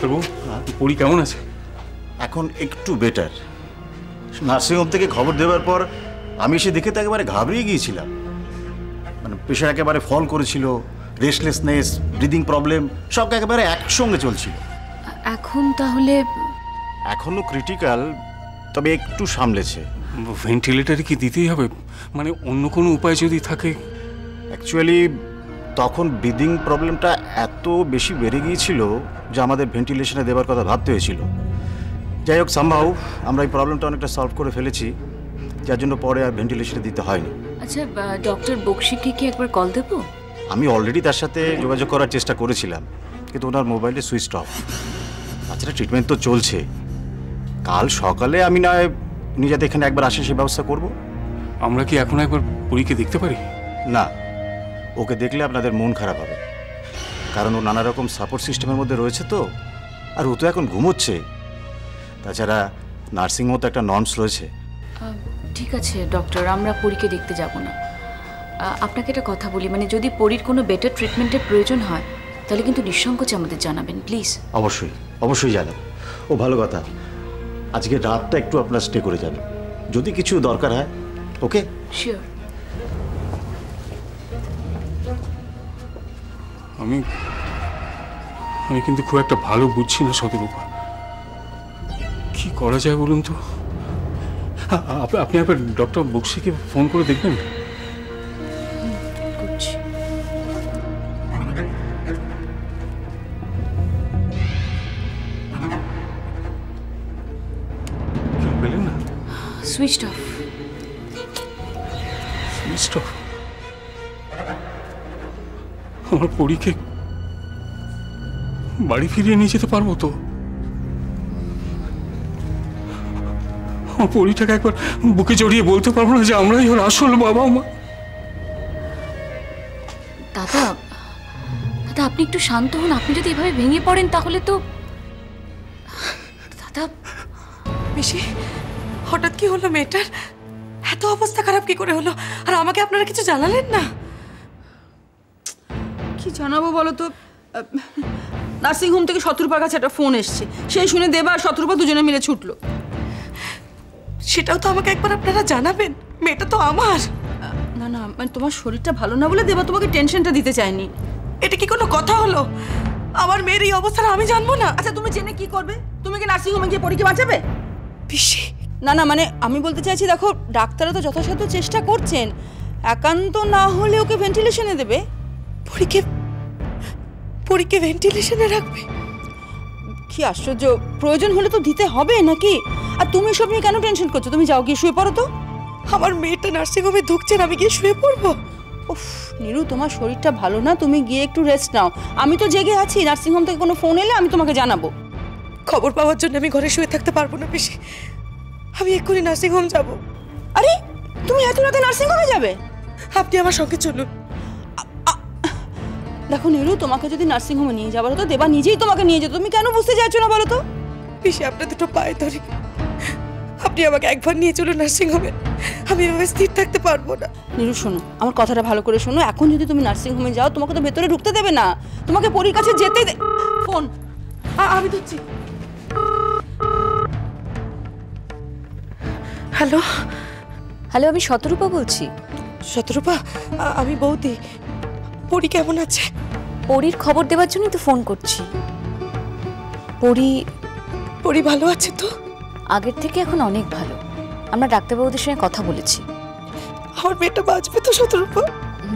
ডাক্তারবাবু, পরি কেমন আছে? এখন একটু বেটার। নার্সিংহোম থেকে খবর দেওয়ার পর আমি এসে দেখে তো একেবারে ঘাবড়িয়ে গিয়েছিলাম। মানে প্রেশার একেবারে ফল করেছিল, রেস্টলেসনেস, ব্রিদিং প্রবলেম সব একেবারে একসঙ্গে চলছিল। এখন তাহলে? এখনো ক্রিটিক্যাল, তবে একটু সামলেছে। ভেন্টিলেটারে কি দিতেই হবে? মানে অন্য কোনো উপায় যদি থাকে? অ্যাকচুয়ালি তখন ব্রিদিং প্রবলেমটা এত বেশি বেড়ে গিয়েছিল যে আমাদের ভেন্টিলেশনে দেওয়ার কথা ভাবতে হয়েছিল। যাই হোক, সামহাউ আমরা এই প্রবলেমটা অনেকটা সলভ করে ফেলেছি, যার জন্য পরে আর ভেন্টিলেশনে দিতে হয়নি। আচ্ছা, ডক্টর বক্সিকে কি একবার কল দেবো? আমি অলরেডি তার সাথে যোগাযোগ করার চেষ্টা করেছিলাম, কিন্তু ওনার মোবাইলে সুইচ অফ। তাছাড়া ট্রিটমেন্ট তো চলছে। কাল সকালে আমি না উনি যাতে এখানে একবার আসে সে ব্যবস্থা করব। আমরা কি এখন একবার পরীকে দেখতে পারি? না, ওকে দেখলে আপনাদের মন খারাপ হবে, কারণ ও নানা রকম সাপোর্ট সিস্টেমের মধ্যে রয়েছে তো, আর ও তো এখন ঘুমোচ্ছে। তাছাড়া নার্সিংহোমে তো একটা নর্মস রয়েছে। ঠিক আছে ডক্টর, আমরা পরীকে দেখতে যাব না। আপনাকে একটা কথা বলি, মানে যদি পরীর কোনো বেটার ট্রিটমেন্টের প্রয়োজন হয় তাহলে কিন্তু নিঃসংকোচে আমাদের জানাবেন প্লিজ। অবশ্যই অবশ্যই জানাব। ও ভালো কথা, আজকে রাতটা একটু আপনার স্টে করে যাবেন, যদি কিছু দরকার হয়। ওকে? শিওর। আমি কিন্তু খুব একটা ভালো বুঝছি না শতরূপা, কি করা যায় বলুন তো? আপনি একবার ডক্টর বক্সিকে ফোন করে দেখবেন। পেলেন না? Switched off. Switched off? আমার পরীকে বাড়ি ফিরিয়ে নিয়ে যেতে পারবো তো? আমার পরীটাকে একবার বুকে জড়িয়ে বলতে পারবো না যে আমরাই ওর আসল বাবা মা? দাদা, দাদা আপনি একটু শান্ত হন। আপনি যদি এভাবে ভেঙে পড়েন তাহলে তো। দাদা। পিসি, হঠাৎ কি হলো মেয়েটার? এত অবস্থা খারাপ কি করে হলো? আর আমাকে আপনারা কিছু জানালেন না? কি জানাবো বলো তো? নার্সিংহোম থেকে শত্রুপার কাছে একটা ফোন এসছে, সেই শুনে দেবা আর শত্রুপা দুজনে মিলে ছুটলো। সেটাও তো আমাকে একবার আপনারা জানাবেন, মেয়েটা তো আমার। না না, মানে তোমার শরীরটা ভালো না বলে দেবা তোমাকে টেনশনটা দিতে চাইনি। এটা কি কোনো কথা হলো? আমার মেয়ের এই অবস্থাটা আমি জানবো না? আচ্ছা তুমি জেনে কি করবে? তুমি কি নার্সিংহোমে গিয়ে পরীকে বাঁচাবে? পিসি, না না, মানে আমি বলতে চাইছি, দেখো ডাক্তাররা তো যথাসাধ্য চেষ্টা করছেন, একান্ত না হলে ওকে ভেন্টিলেশনে দেবে। পরীকে ভেন্টিলেশনে রাখবে? কি আশ্চর্য, প্রয়োজন হলে তো দিতে হবে নাকি? আর তুমি সব নিয়ে কেন টেনশন করছো? তুমি যাও গিয়ে শুয়ে পড়ো তো। আমার মেয়েটা নার্সিংহোমে ঢুকছেন, আমি গিয়ে শুয়ে পড়বো? উফ নীরু, তোমার শরীরটা ভালো না, তুমি গিয়ে একটু রেস্ট নাও। আমি তো জেগে আছি, নার্সিংহোম থেকে কোনো ফোন এলে আমি তোমাকে জানাবো। খবর পাওয়ার জন্য আমি ঘরে শুয়ে থাকতে পারবো না পিসি, আমি এক্ষুনি নার্সিংহোম যাব। আরে তুমি এত রাতে নার্সিংহোমে যাবে? আপনি আমার সঙ্গে চলুন। দেখো নীরু, তোমাকে যদি নার্সিংহোমে নিয়ে যাবার হতো দেবা নিজেই তোমাকে নিয়ে যেত, তুমি কেন বুঝতে চাইছো না বলো তো? পিসি, আপনার দুটো পায়ে ধরি, আপনি আমাকে একবার নিয়ে চলুন নার্সিংহোমে, আমি এভাবে স্থির থাকতে পারবো না। নীরু শোনো, আমার কথাটা ভালো করে শোনো, এখন যদি তুমি নার্সিংহোমে যাও তোমাকে তো ভেতরে ঢুকতে দেবে না, তোমাকে পরীর কাছে যেতে ফোন আমি ধরছি। হ্যালো হ্যালো, আমি শতরূপা বলছি। শতরূপা, আমি বৌদি। পরি কেমন আছে? পরীর খবর দেওয়ার জন্যই তো ফোন করছি। পরি ভালো আছে তো? আগের থেকে এখন অনেক ভালো। আমরা ডাক্তারবাবুদের সঙ্গে কথা বলেছি। আমার মেয়েটা বাঁচবে তো শতরূপা?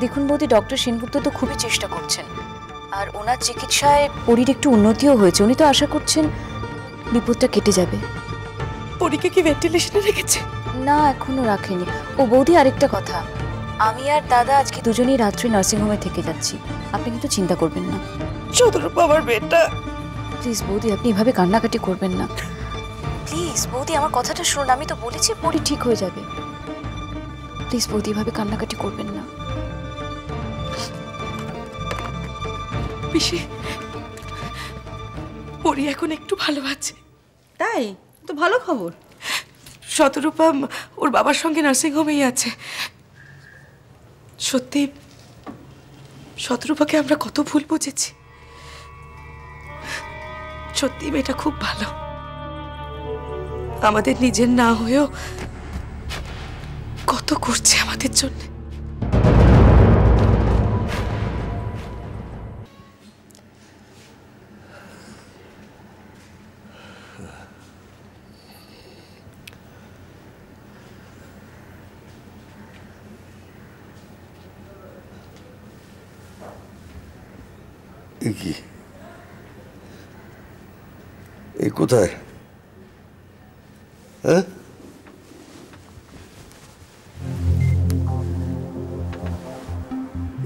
দেখুন বৌদি, ডক্টর সেনগুপ্ত তো খুবই চেষ্টা করছেন, আর ওনার চিকিৎসায় পরীর একটু উন্নতিও হয়েছে। উনি তো আশা করছেন বিপদটা কেটে যাবে। পরীকে কি ভেন্টিলেশনে রেখেছে? না, এখনো রাখেনি। ও বৌদি, আরেকটা কথা, আমি আর দাদা আজকে দুজনেই রাত্রি নার্সিংহোমে থেকে যাচ্ছি, আপনি কিন্তু চিন্তা করবেন না। শতরূপা, আমার মেয়েটা। প্লিজ বৌদি, আপনি এভাবে কান্নাকাটি করবেন না প্লিজ। বৌদি আমার কথাটা শুনুন, আমি তো বলেছি পরি ঠিক হয়ে যাবে। প্লিজ বৌদি, এভাবে কান্নাকাটি করবেন না। পিসি, পরি এখন একটু ভালো আছে। তাই তো ভালো খবর। শতরূপা ওর বাবার সঙ্গে নার্সিংহোমেই আছে। সত্যি শতরূপাকে আমরা কত ভুল বুঝেছি। সত্যি মেয়েটা খুব ভালো, আমাদের নিজের না হয়েও কত করছে আমাদের জন্য। কি এই কোথায়? হ্যাঁ,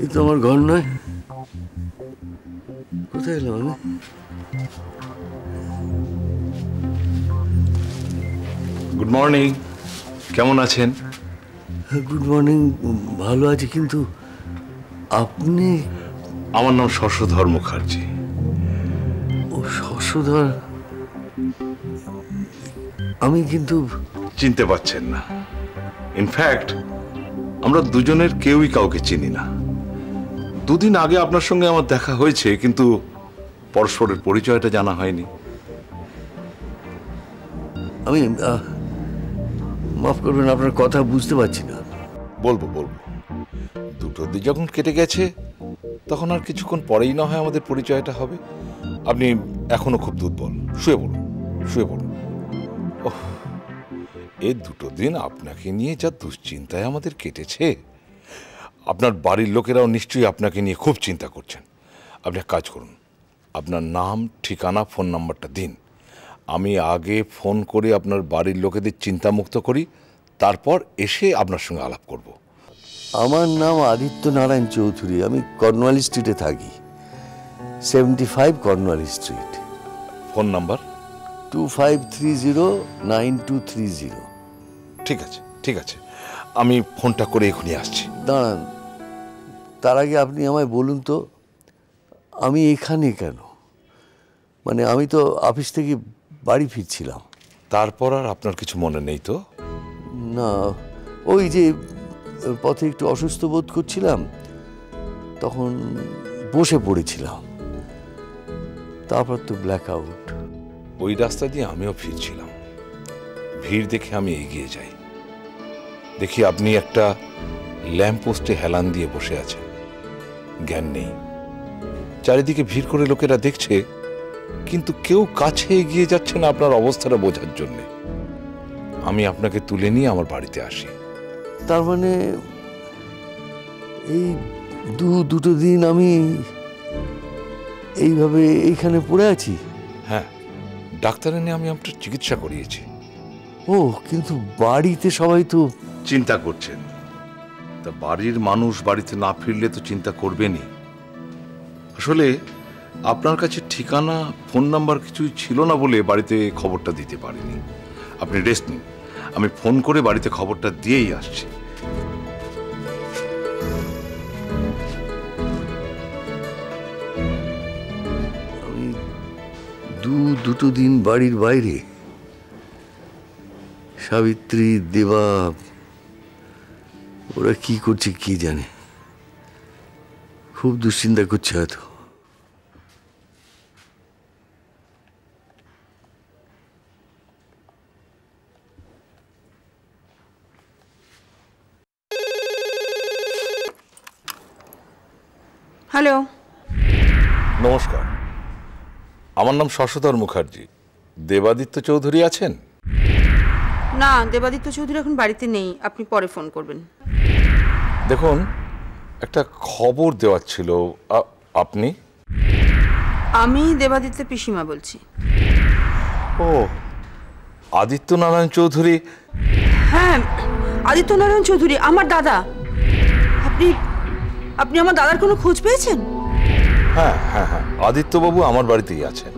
এই তো আমার ঘর নয়। কোথায় এলাম আমি? গুড মর্নিং, কেমন আছেন? গুড মর্নিং, ভালো আছি, কিন্তু আপনি? আমার নাম শশধর মুখার্জি। ও শশধর, আমি কিন্তু চিনতে পারছেন না। ইনফ্যাক্ট আমরা দুজনের কেউই কাউকে চিনি না। দুদিন আগে আপনার সঙ্গে আমার দেখা হয়েছে, কিন্তু পরস্পরের পরিচয়টা জানা হয়নি। আমি মাফ করবেন, আপনার কথা বুঝতে পারছি না। বলবো দুটো দিন যখন কেটে গেছে তখন আর কিছুক্ষণ পরেই না হয় আমাদের পরিচয়টা হবে। আপনি এখনো খুব দুর্বল, শুয়ে পড়ুন। ওহ, এই দুটো দিন আপনাকে নিয়ে যা দুশ্চিন্তায় আমাদের কেটেছে, আপনার বাড়ির লোকেরাও নিশ্চয়ই আপনাকে নিয়ে খুব চিন্তা করছেন। আপনি এক কাজ করুন, আপনার নাম, ঠিকানা, ফোন নাম্বারটা দিন। আমি আগে ফোন করে আপনার বাড়ির লোকেদের চিন্তামুক্ত করি, তারপর এসে আপনার সঙ্গে আলাপ করব। আমার নাম আদিত্য নারায়ণ চৌধুরী, আমি কর্নওয়ালি স্ট্রিটে থাকি, 75 কর্নওয়ালি স্ট্রিট। Phone number? 25309230। ঠিক আছে, আমি ফোনটা করে এখনই আসছি। দাঁড়ান, তার আগে আপনি আমায় বলুন তো, আমি এখানে কেন? মানে আমি তো অফিস থেকে বাড়ি ফিরছিলাম। তারপর আর আপনার কিছু মনে নেই তো? না, ওই যে পথে একটু অসুস্থ বোধ করছিলাম, তখন বসে পড়েছিলাম, তারপর তো ব্ল্যাক আউট। ওই রাস্তা দিয়ে আমিও ফিরছিলাম, ভিড় দেখে আমি এগিয়ে যাই, দেখি আপনি একটা ল্যাম্পপোস্টে হেলান দিয়ে বসে আছেন, জ্ঞান নেই। চারিদিকে ভিড় করে লোকেরা দেখছে, কিন্তু কেউ কাছে এগিয়ে যাচ্ছে না আপনার অবস্থাটা বোঝার জন্যে। আমি আপনাকে তুলে নিয়ে আমার বাড়িতে আসি। তার মানে এই দুটো দিন আমি এইভাবে এইখানে পড়ে আছি? হ্যাঁ, ডাক্তার এনে আমি আপনার চিকিৎসা করিয়েছি। ও, কিন্তু বাড়িতে সবাই তো চিন্তা করছেন। তা বাড়ির মানুষ বাড়িতে না ফিরলে তো চিন্তা করবেনই। আসলে আপনার কাছে ঠিকানা, ফোন নাম্বার কিছুই ছিল না বলে বাড়িতে খবরটা দিতে পারিনি। আপনি রেস্ট নিন, আমি ফোন করে বাড়িতে খবরটা দিয়েই আসছি। আমি দুটো দিন বাড়ির বাইরে। সাবিত্রী, দেবা, ওরা কি করছে কি জানে, খুব দুশ্চিন্তা করছে হয়তো। হ্যালো, নমস্কার, আমার নাম শশধর মুখার্জি। দেবাদিত্য চৌধুরী আছেন? না, দেবাদিত্য চৌধুরী এখন বাড়িতে নেই, আপনি পরে ফোন করবেন। দেখুন, একটা খবর দেওয়ার ছিল। আপনি? আমি দেবাদিত্যের পিসিমা বলছি। ও, আদিত্য নারায়ণ চৌধুরী? হ্যাঁ, আদিত্য নারায়ণ চৌধুরী আমার দাদা। আপনি আমার দাদার কোনো খোঁজ পেয়েছেন? হ্যাঁ, আদিত্যবাবু আমার বাড়িতেই আছেন।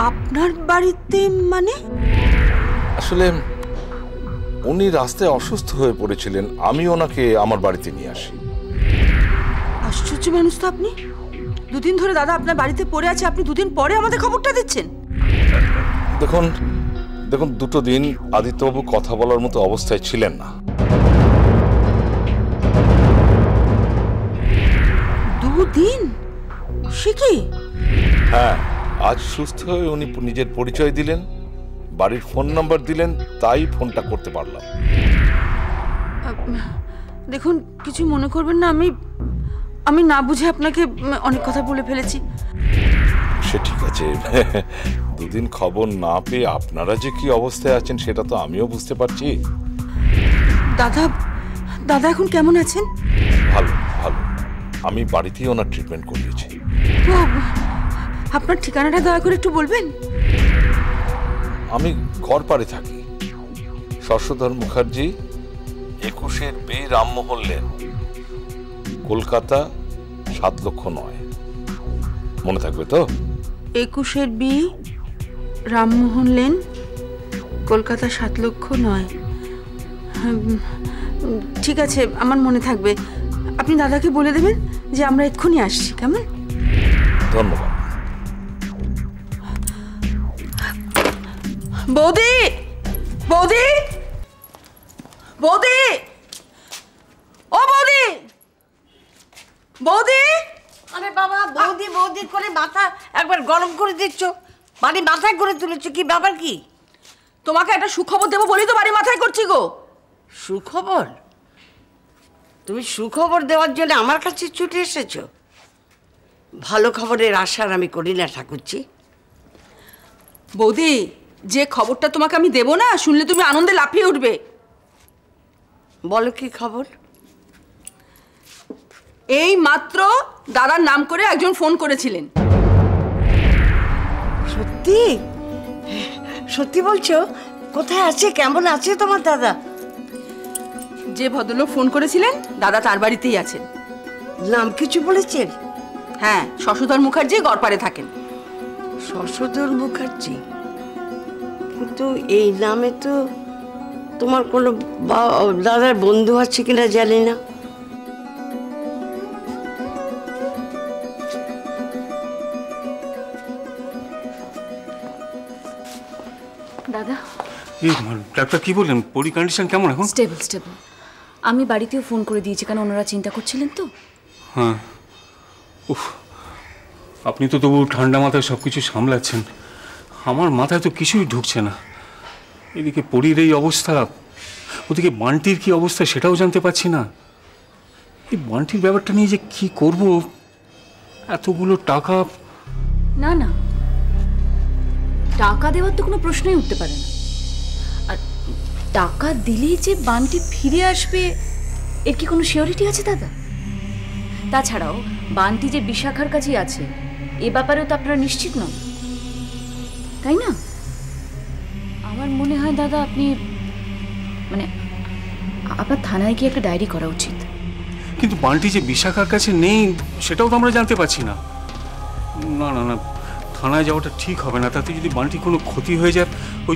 আপনার বাড়িতে মানে? আসলে উনি রাস্তায় অসুস্থ হয়ে পড়েছিলেন, আমি ওনাকে আমার বাড়িতে নিয়ে আসি। আশ্চর্য মানুষ তো আপনি। দুদিন ধরে দাদা আপনার বাড়িতে পড়ে আছে, আপনি দুদিন পরে আমাদের খবরটা দিচ্ছেন। দেখুন দুটো দিন আদিত্যবাবু কথা বলার মতো অবস্থায় ছিলেন না। বহুদিন? সে কি? হ্যাঁ, আজ সুস্থ হয়ে উনি নিজের পরিচয় দিলেন, বাড়ির ফোন নাম্বার দিলেন, তাই ফোনটা করতে পারলাম। দেখুন, কিছু মনে করবেন না, আমি না বুঝে আপনাকে অনেক কথা বলে ফেলেছি। সে ঠিক আছে। দুদিন খবর না পেয়ে আপনারা যে কি অবস্থায় আছেন সেটা তো আমিও বুঝতে পারছি। দাদা এখন কেমন আছেন? ভালো ভালো, আমি বাড়িতেই ওনার ট্রিটমেন্ট করিয়েছি। আপনার ঠিকানাটা দয়া করে একটু বলবেন? আমি গড়পাড়ে থাকি, শশধর মুখার্জি, 21 বি রামমোহন লেন, কলকাতা 7,09,000। মনে থাকবে তো? 21 বি রামমোহন লেন, কলকাতা 7,09,000। ঠিক আছে, আমার মনে থাকবে। আপনি দাদাকে বলে দেবেন যে আমরা এক্ষুনি আসছি, কেমন? ধন্যবাদ। বৌদি, বৌদি, বৌদি, ও বৌদি, বৌদি! আরে বাবা, বৌদি বৌদি করে মাথা একবার গরম করে দিচ্ছ, বাড়ি মাথায় করে তুলেছ, কি ব্যাপার কি? তোমাকে একটা সুখবর দেবো বলি তো বাড়ি মাথায় করছি গো। সুখবর? তুমি সুখবর দেওয়ার জন্য আমার কাছে ছুটে এসেছো? ভালো খবরের আশার আমি করি না ঠাকুরজি। বৌদি, যে খবরটা তোমাকে আমি দেবো না, শুনলে তুমি আনন্দে লাফিয়ে উঠবে। বলো কি খবর? এই মাত্র দাদার নাম করে একজন ফোন করেছিলেন। সত্যি? সত্যি বলছো? কোথায় আছে, কেমন আছে তোমার দাদা? যে ভদ্রলোক ফোন করেছিলেন, দাদা তার বাড়িতেই আছেন। নাম কিছু বলেছেন? হ্যাঁ, শশধর মুখার্জি, গড়পাড়ে থাকেন। শশধর মুখার্জি? কিন্তু এই নামে তো তোমার কোনো দাদার বন্ধু আছে কিনা জানি না। দাদা, ডাক্তার কি বললেন? পরি কন্ডিশন কেমন এখন? Stable stable. আমি বাড়িতেও ফোন করে দিয়েছি, কারণ ওনারা চিন্তা করছিলেন তো। হ্যাঁ। উফ, আপনি তো তবু ঠান্ডা মাথায় সব কিছু সামলাচ্ছেন, আমার মাথায় তো কিছুই ঢুকছে না। এদিকে পরির এই অবস্থা, ওদিকে বান্টির কি অবস্থা সেটাও জানতে পারছি না। এই বান্টির ব্যাপারটা নিয়ে যে কি করব, এতগুলো টাকা। না না, টাকা দেওয়ার তো কোনো প্রশ্নই উঠতে পারে না। আর টাকা দিলেই যে বান্টি ফিরে আসবে, এর কি কোনো সিওরিটি আছে দাদা? তাছাড়াও বান্টি যে বিশাখার কাছেই আছে, এ ব্যাপারেও তো আপনারা নিশ্চিত নন, তাই না? আমার মনে হয় দাদা, আপনি আপনার থানায় গিয়ে একটা ডায়েরি করা উচিত। কিন্তু বান্টি যে বিশাখার কাছে নেই সেটাও তো আমরা জানতে পারছি না। না না না, থানায় যাওয়াটা ঠিক হবে না। তাতে যদি বান্টি কোনো ক্ষতি হয়ে যায়, ওই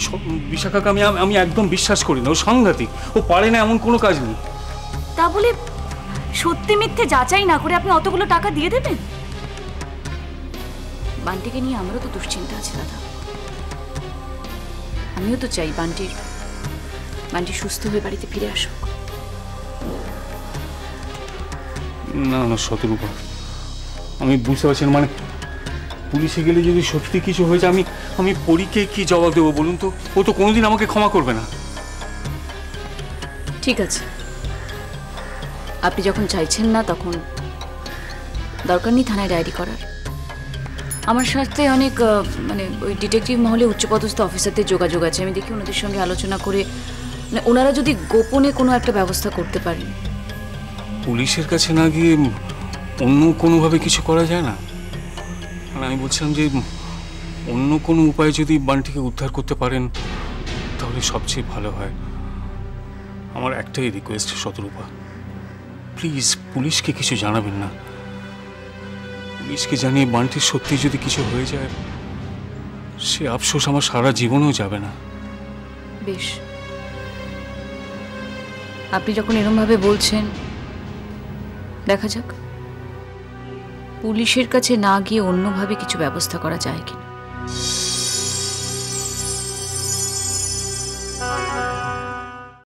বিশাখাকে আমি একদম বিশ্বাস করি না। ও সাংঘাতিক, ও পারে না এমন কোনো কাজ নেই। তা বলে সত্যি মিথ্যে যাচাই না করে আপনি অতগুলো টাকা দিয়ে দেবেন? বান্টিকে নিয়ে আমারও তো দুশ্চিন্তা আছে দাদা। আমিও তো চাই বান্টি সুস্থ হয়ে বাড়িতে ফিরে আসুক। না না শতরূপা, আমি বুঝতে পারছি না। পুলিশে গেলে যদি সত্যি কিছু হয়ে যায়, আমি পরীকে কি জবাব দেবো বলুন তো? ও তো কোনোদিন আমাকে ক্ষমা করবে না। ঠিক আছে, আপনি যখন চাইছেন না, তখন দরকার নেই থানায় ডায়েরি করার। আমার সাথে অনেক ওই ডিটেকটিভ মহলে উচ্চপদস্থ অফিসারদের যোগাযোগ আছে। আমি দেখি ওনাদের সঙ্গে আলোচনা করে ওনারা যদি গোপনে কোনো একটা ব্যবস্থা করতে পারেন। পুলিশের কাছে না গিয়ে অন্য কোনোভাবে কিছু করা যায় না? আমি বলছিলাম যে অন্য কোনো উপায়ে যদি বান্টিকে উদ্ধার করতে পারেন তাহলে সবচেয়ে ভালো হয়। আমার একটাই রিকোয়েস্ট শতরূপা, প্লিজ পুলিশকে কিছু জানাবেন না। পুলিশকে জানিয়ে বান্টির সত্যি যদি কিছু হয়ে যায়, সে আফসোস আমার সারা জীবনেও যাবে না। বেশ, আপনি যখন এরকমভাবে বলছেন, দেখা যাক পুলিশের কাছে না গিয়ে অন্যভাবে কিছু ব্যবস্থা করা যায় কিনা।